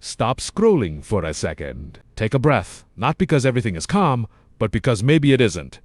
Stop scrolling for a second. Take a breath, not because everything is calm, but because maybe it isn't.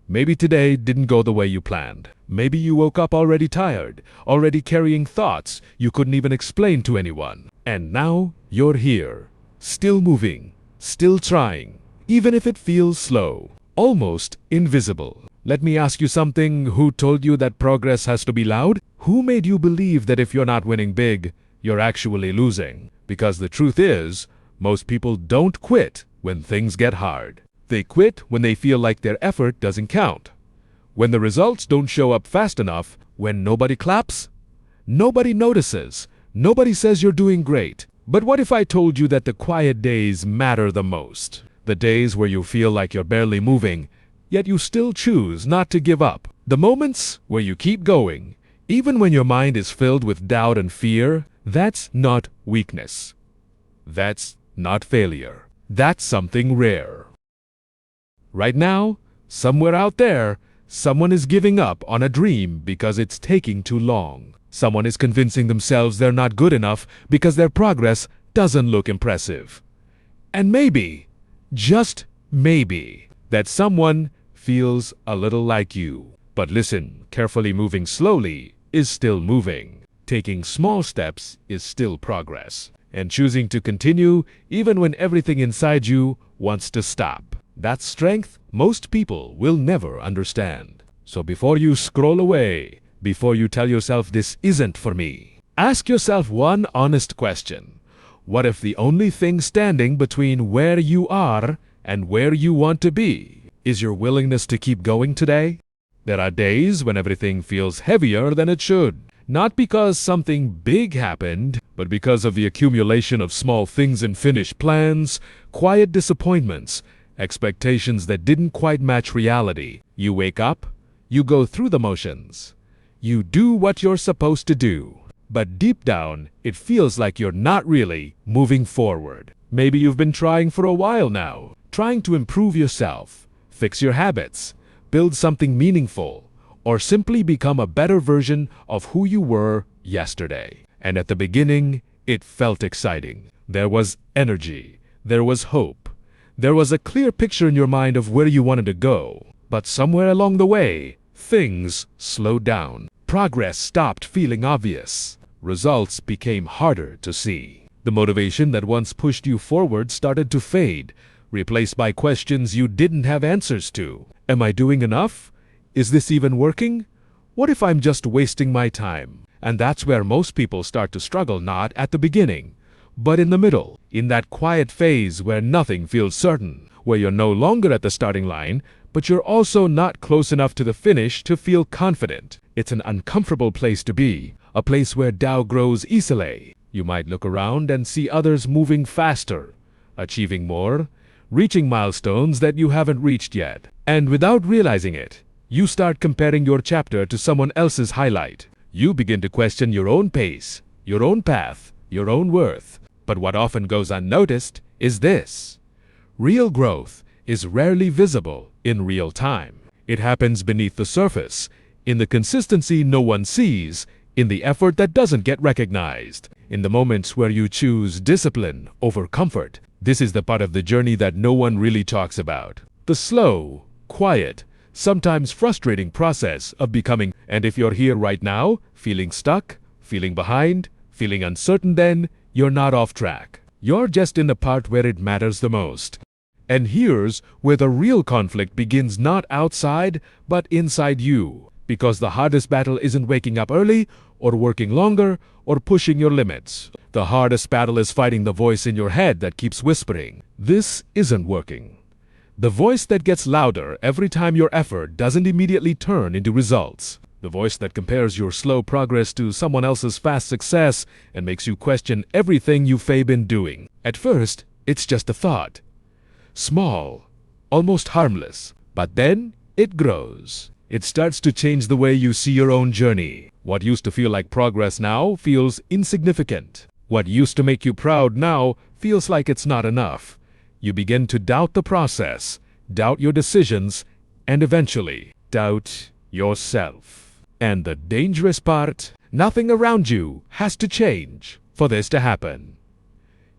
Maybe today didn't go the way you planned. Maybe you woke up already tired, already carrying thoughts you couldn't even explain to anyone. And now you're here, still moving, still trying, even if it feels slow, almost invisible. Let me ask you something. Who told you that progress has to be loud? Who made you believe that if you're not winning big, you're actually losing? Because the truth is, most people don't quit when things get hard. They quit when they feel like their effort doesn't count. When the results don't show up fast enough, when nobody claps, nobody notices, nobody says you're doing great. But what if I told you that the quiet days matter the most? The days where you feel like you're barely moving, yet you still choose not to give up. The moments where you keep going, even when your mind is filled with doubt and fear. That's not weakness. That's not failure. That's something rare. Right now, somewhere out there, someone is giving up on a dream because it's taking too long. Someone is convincing themselves they're not good enough because their progress doesn't look impressive. And maybe, just maybe, that someone feels a little like you. But listen, carefully moving slowly is still moving. Taking small steps is still progress. And choosing to continue even when everything inside you wants to stop. That's strength most people will never understand. So before you scroll away, before you tell yourself this isn't for me, ask yourself one honest question. What if the only thing standing between where you are and where you want to be is your willingness to keep going today? There are days when everything feels heavier than it should. Not because something big happened, but because of the accumulation of small things and finished plans, quiet disappointments, expectations that didn't quite match reality. You wake up, you go through the motions. You do what you're supposed to do. But deep down, it feels like you're not really moving forward. Maybe you've been trying for a while now, trying to improve yourself, fix your habits, build something meaningful, or simply become a better version of who you were yesterday. And at the beginning, it felt exciting. There was energy. There was hope. There was a clear picture in your mind of where you wanted to go. But somewhere along the way, things slowed down. Progress stopped feeling obvious. Results became harder to see. The motivation that once pushed you forward started to fade, replaced by questions you didn't have answers to. Am I doing enough? Is this even working? What if I'm just wasting my time? And that's where most people start to struggle, not at the beginning, but in the middle, in that quiet phase where nothing feels certain, where you're no longer at the starting line, but you're also not close enough to the finish to feel confident. It's an uncomfortable place to be, a place where doubt grows easily. You might look around and see others moving faster, achieving more, reaching milestones that you haven't reached yet. And without realizing it, you start comparing your chapter to someone else's highlight. You begin to question your own pace, your own path, your own worth. But what often goes unnoticed is this. Real growth is rarely visible in real time. It happens beneath the surface, in the consistency no one sees, in the effort that doesn't get recognized, in the moments where you choose discipline over comfort. This is the part of the journey that no one really talks about. The slow, quiet, sometimes frustrating process of becoming. And if you're here right now, feeling stuck, feeling behind, feeling uncertain, then you're not off track. You're just in the part where it matters the most. And here's where the real conflict begins, not outside, but inside you. Because the hardest battle isn't waking up early, or working longer, or pushing your limits. The hardest battle is fighting the voice in your head that keeps whispering, "This isn't working." The voice that gets louder every time your effort doesn't immediately turn into results. The voice that compares your slow progress to someone else's fast success and makes you question everything you've been doing. At first, it's just a thought. Small, almost harmless. But then, it grows. It starts to change the way you see your own journey. What used to feel like progress now feels insignificant. What used to make you proud now feels like it's not enough. You begin to doubt the process, doubt your decisions, and eventually doubt yourself. And the dangerous part, nothing around you has to change for this to happen.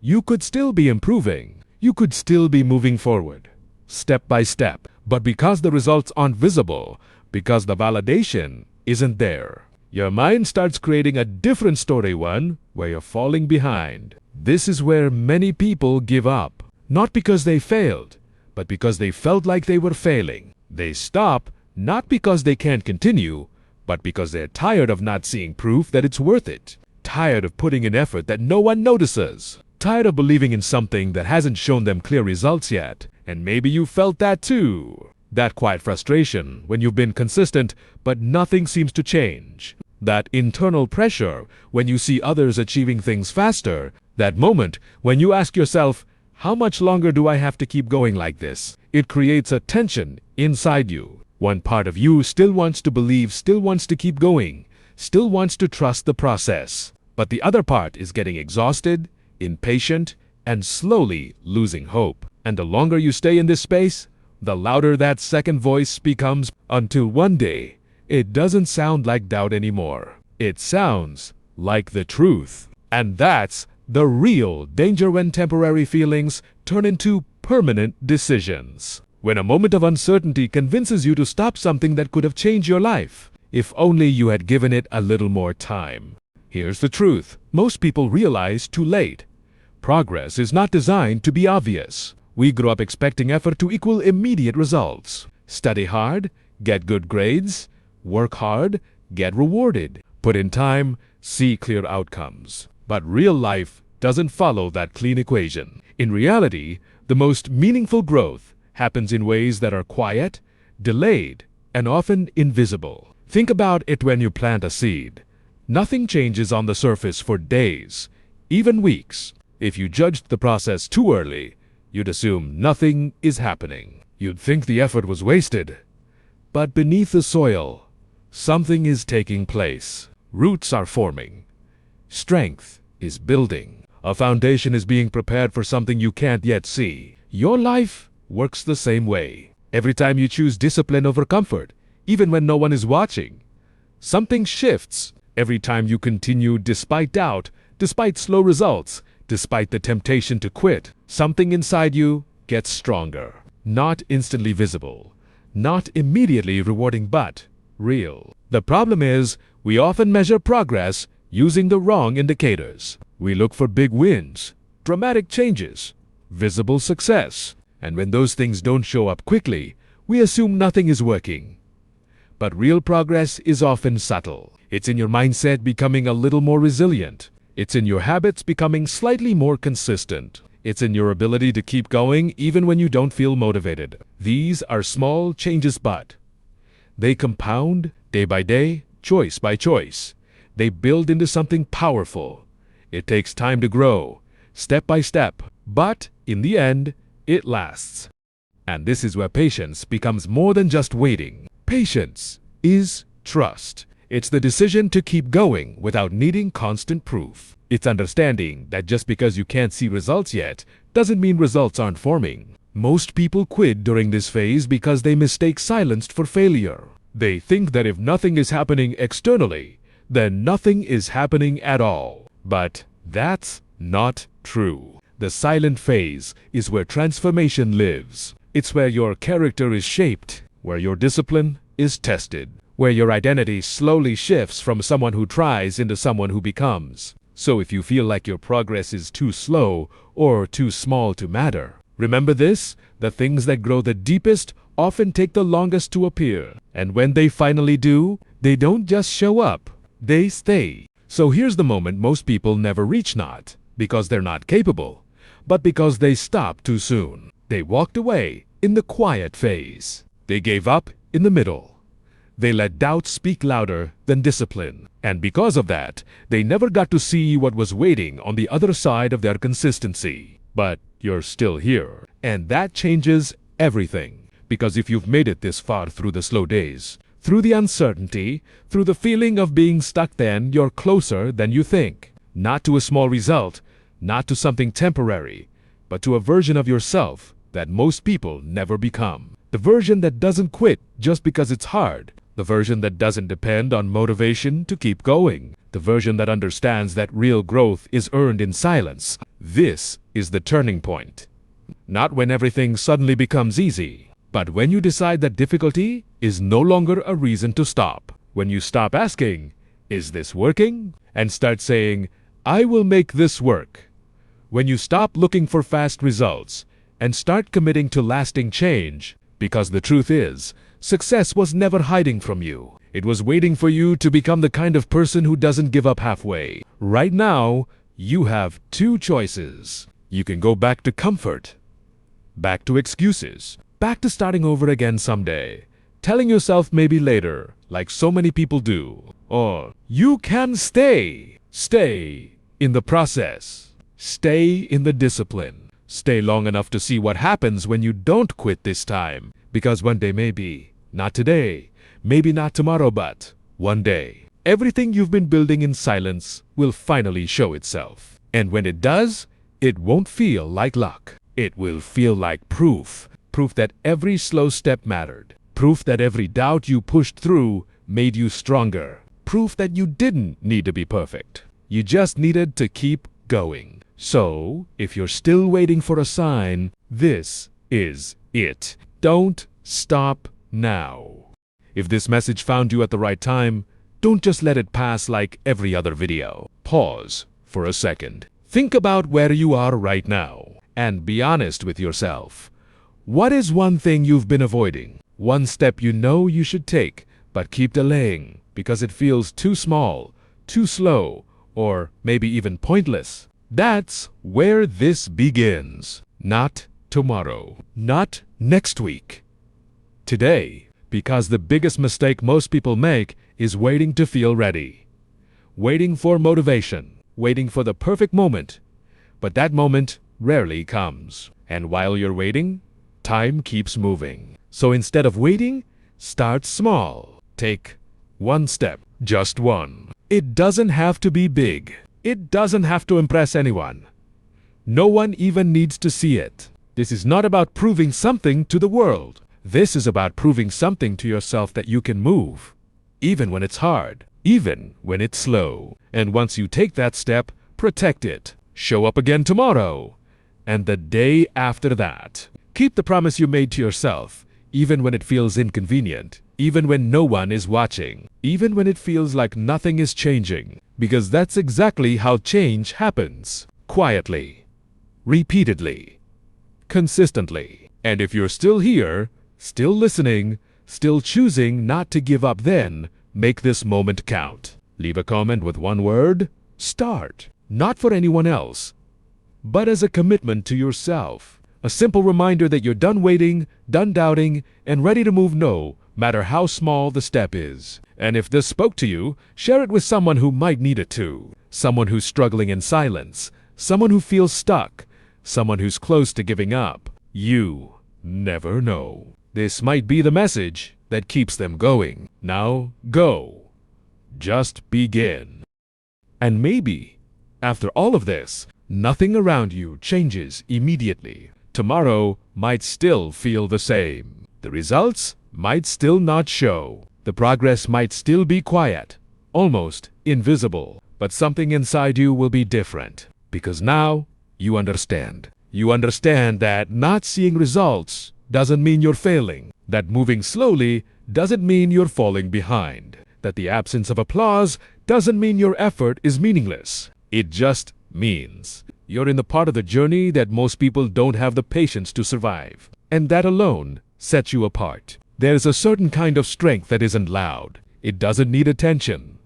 You could still be improving. You could still be moving forward, step by step. But because the results aren't visible, because the validation isn't there, your mind starts creating a different story, one where you're falling behind. This is where many people give up. Not because they failed, but because they felt like they were failing. They stop not because they can't continue, but because they're tired of not seeing proof that it's worth it. Tired of putting in effort that no one notices. Tired of believing in something that hasn't shown them clear results yet. And maybe you felt that too. That quiet frustration when you've been consistent but nothing seems to change. That internal pressure when you see others achieving things faster. That moment when you ask yourself, how much longer do I have to keep going like this? It creates a tension inside you. One part of you still wants to believe, still wants to keep going, still wants to trust the process. But the other part is getting exhausted, impatient, and slowly losing hope. And the longer you stay in this space, the louder that second voice becomes, until one day, it doesn't sound like doubt anymore. It sounds like the truth. And that's the real danger when temporary feelings turn into permanent decisions. When a moment of uncertainty convinces you to stop something that could have changed your life, if only you had given it a little more time. Here's the truth. Most people realize too late. Progress is not designed to be obvious. We grow up expecting effort to equal immediate results. Study hard, get good grades. Work hard, get rewarded. Put in time, see clear outcomes. But real life doesn't follow that clean equation. In reality, the most meaningful growth happens in ways that are quiet, delayed, and often invisible. Think about it when you plant a seed. Nothing changes on the surface for days, even weeks. If you judged the process too early, you'd assume nothing is happening. You'd think the effort was wasted. But beneath the soil, something is taking place. Roots are forming. Strength is building. A foundation is being prepared for something you can't yet see. Your life works the same way. Every time you choose discipline over comfort, even when no one is watching, something shifts. Every time you continue despite doubt, despite slow results, despite the temptation to quit, something inside you gets stronger. Not instantly visible, not immediately rewarding, but real. The problem is, we often measure progress using the wrong indicators. We look for big wins, dramatic changes, visible success. And when those things don't show up quickly, we assume nothing is working. But real progress is often subtle. It's in your mindset becoming a little more resilient. It's in your habits becoming slightly more consistent. It's in your ability to keep going even when you don't feel motivated. These are small changes, but they compound day by day, choice by choice. They build into something powerful. It takes time to grow, step by step, but in the end, it lasts. And this is where patience becomes more than just waiting. Patience is trust. It's the decision to keep going without needing constant proof. It's understanding that just because you can't see results yet doesn't mean results aren't forming. Most people quit during this phase because they mistake silence for failure. They think that if nothing is happening externally, then nothing is happening at all. But that's not true. The silent phase is where transformation lives. It's where your character is shaped, where your discipline is tested, where your identity slowly shifts from someone who tries into someone who becomes. So if you feel like your progress is too slow or too small to matter, remember this: the things that grow the deepest often take the longest to appear. And when they finally do, they don't just show up, they stay. So here's the moment most people never reach, not because they're not capable, but because they stopped too soon. They walked away in the quiet phase. They gave up in the middle. They let doubt speak louder than discipline. And because of that, they never got to see what was waiting on the other side of their consistency. But you're still here. And that changes everything. Because if you've made it this far through the slow days, through the uncertainty, through the feeling of being stuck, then you're closer than you think. Not to a small result, not to something temporary, but to a version of yourself that most people never become. The version that doesn't quit just because it's hard. The version that doesn't depend on motivation to keep going. The version that understands that real growth is earned in silence. This is the turning point. Not when everything suddenly becomes easy, but when you decide that difficulty is no longer a reason to stop. When you stop asking, "Is this working?" and start saying, "I will make this work." When you stop looking for fast results and start committing to lasting change, because the truth is, success was never hiding from you. It was waiting for you to become the kind of person who doesn't give up halfway. Right now, you have two choices. You can go back to comfort, back to excuses, back to starting over again someday, telling yourself maybe later, like so many people do. Or you can stay in the process, stay in the discipline, stay long enough to see what happens when you don't quit this time, because one day maybe, not today, maybe not tomorrow, but one day, everything you've been building in silence will finally show itself. And when it does, it won't feel like luck. It will feel like proof. Proof that every slow step mattered. Proof that every doubt you pushed through made you stronger. Proof that you didn't need to be perfect. You just needed to keep going. So, if you're still waiting for a sign, this is it. Don't stop now. If this message found you at the right time, don't just let it pass like every other video. Pause for a second. Think about where you are right now, and be honest with yourself. What is one thing you've been avoiding? One step you know you should take, but keep delaying because it feels too small, too slow, or maybe even pointless. That's where this begins. Not tomorrow, not next week. Today, because the biggest mistake most people make is waiting to feel ready. Waiting for motivation. Waiting for the perfect moment, but that moment rarely comes. And while you're waiting, time keeps moving. So instead of waiting, start small. Take one step, just one. It doesn't have to be big. It doesn't have to impress anyone. No one even needs to see it. This is not about proving something to the world. This is about proving something to yourself that you can move, even when it's hard. Even when it's slow. And once you take that step, protect it. Show up again tomorrow. And the day after that. Keep the promise you made to yourself, even when it feels inconvenient. Even when no one is watching. Even when it feels like nothing is changing. Because that's exactly how change happens. Quietly. Repeatedly. Consistently. And if you're still here, still listening, still choosing not to give up, then make this moment count. Leave a comment with one word. Start. Not for anyone else, but as a commitment to yourself. A simple reminder that you're done waiting, done doubting, and ready to move no matter how small the step is. And if this spoke to you, share it with someone who might need it too. Someone who's struggling in silence. Someone who feels stuck. Someone who's close to giving up. You never know. This might be the message that keeps them going. Now, go. Just begin. And maybe, after all of this, nothing around you changes immediately. Tomorrow might still feel the same. The results might still not show. The progress might still be quiet, almost invisible. But something inside you will be different. Because now, you understand. You understand that not seeing results doesn't mean you're failing. That moving slowly doesn't mean you're falling behind. That the absence of applause doesn't mean your effort is meaningless. It just means you're in the part of the journey that most people don't have the patience to survive. And that alone sets you apart. There's a certain kind of strength that isn't loud. It doesn't need attention.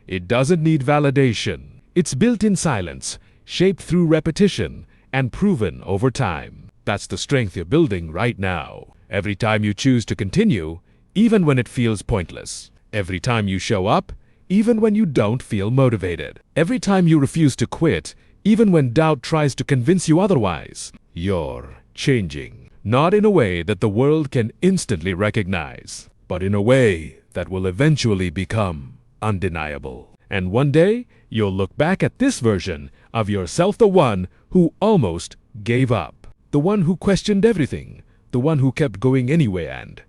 It doesn't need validation. It's built in silence, shaped through repetition, and proven over time. That's the strength you're building right now. Every time you choose to continue, even when it feels pointless. Every time you show up, even when you don't feel motivated. Every time you refuse to quit, even when doubt tries to convince you otherwise. You're changing. Not in a way that the world can instantly recognize, but in a way that will eventually become undeniable. And one day, you'll look back at this version of yourself, the one who almost gave up. The one who questioned everything. The one who kept going anyway, and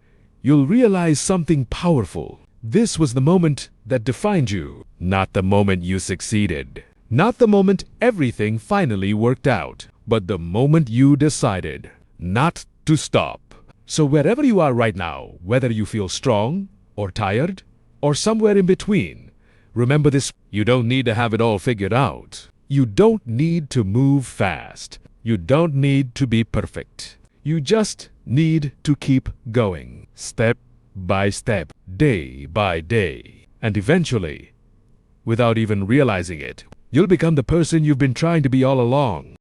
you'll realize something powerful. This was the moment that defined you, not the moment you succeeded. Not the moment everything finally worked out. but the moment you decided not to stop. So wherever you are right now, whether you feel strong or tired or somewhere in between, remember this: you don't need to have it all figured out. You don't need to move fast. You don't need to be perfect. You just need to keep going, step by step, day by day. And eventually, without even realizing it, you'll become the person you've been trying to be all along.